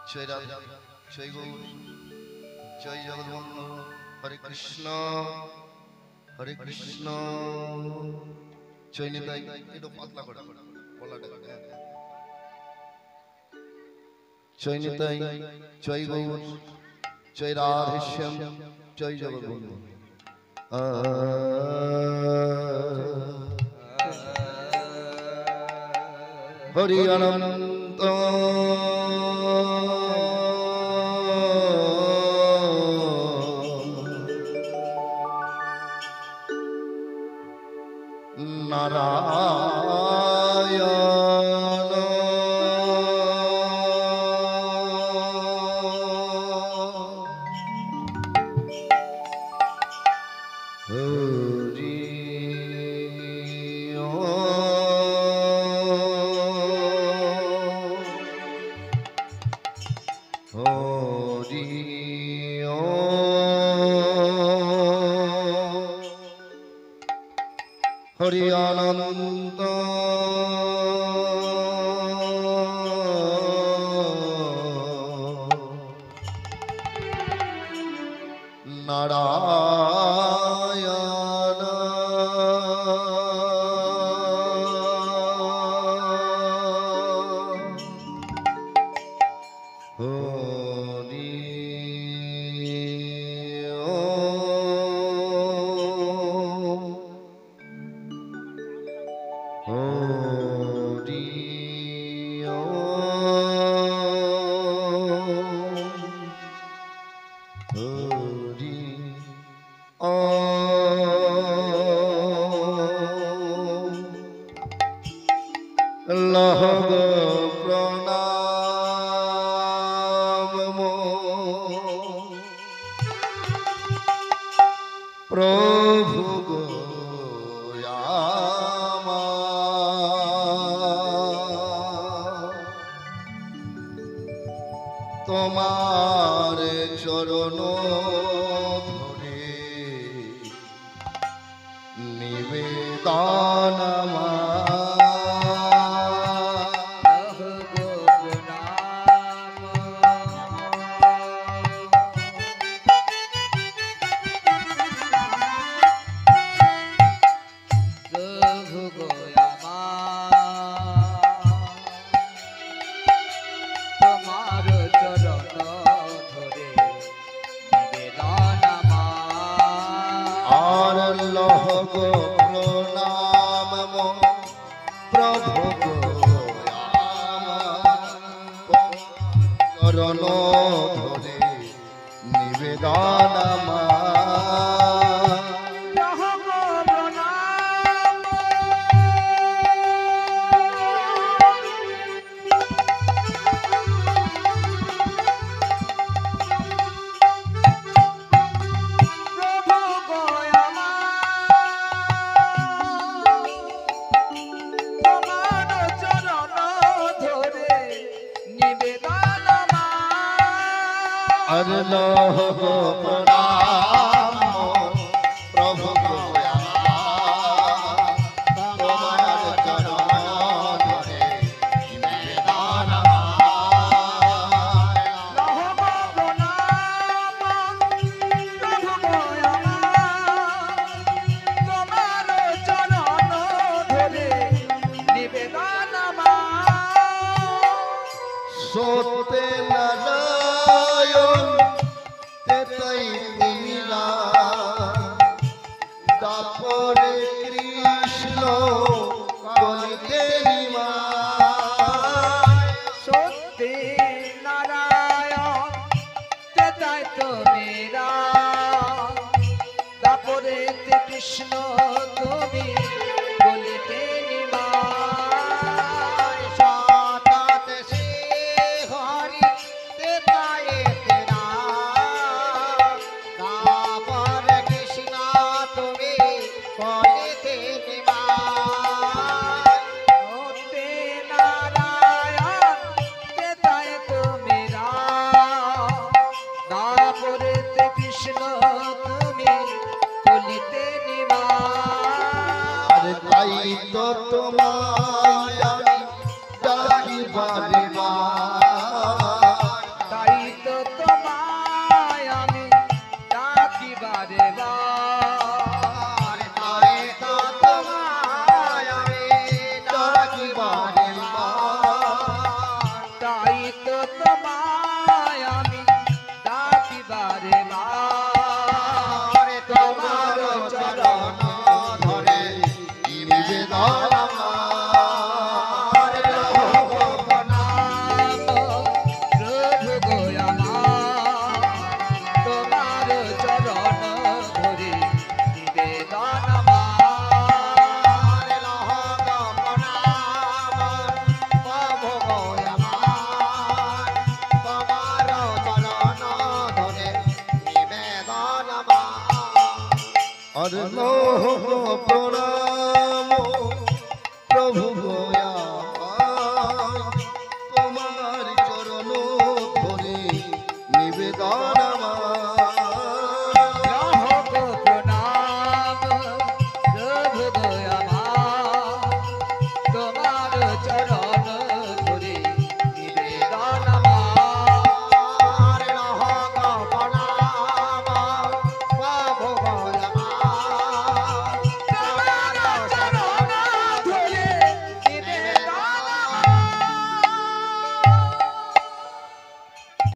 জয় রাধা জয় গৌর জয় জগৎবন্ধু হরে কৃষ্ণ জয় নিতাই একটু পাতলা করে বলাটা জয় নিতাই জয় গৌর জয় রাধেশ্যাম জয় জগৎবন্ধু হরি অনন্ত নারায়ণ হরি হরি হরি অনন্ত নারায়ণ হরি হরি হরি লহগ প্রণাম প্রভু তোমার চরণ ধরে নিবেদন প্রণাম প্রভু চরণ ধরে নিবেদন হরে লহ প্রণাম প্রভু তোমার চরণ ধরে নিবেদন সত্যে নারায়ণ তেতাই তিমিরা তারপরে কৃষ্ণ বলিতে সত্যি নারায়ণ তেতাই তিমিরা তারপরে কৃষ্ণ তুমি বলিতে তোমায় আমি ডাকি বারে বার তোমার চরণ ধরে নিবেদন আমার প্রণাম প্রভু গো আমার তোমার চরণ ধরে নিবেদন আমার লহগ প্রণাম প্রভু গো আমার তোমার চরণ ধরে নিবেদন আমার। আর লহগ প্রণাম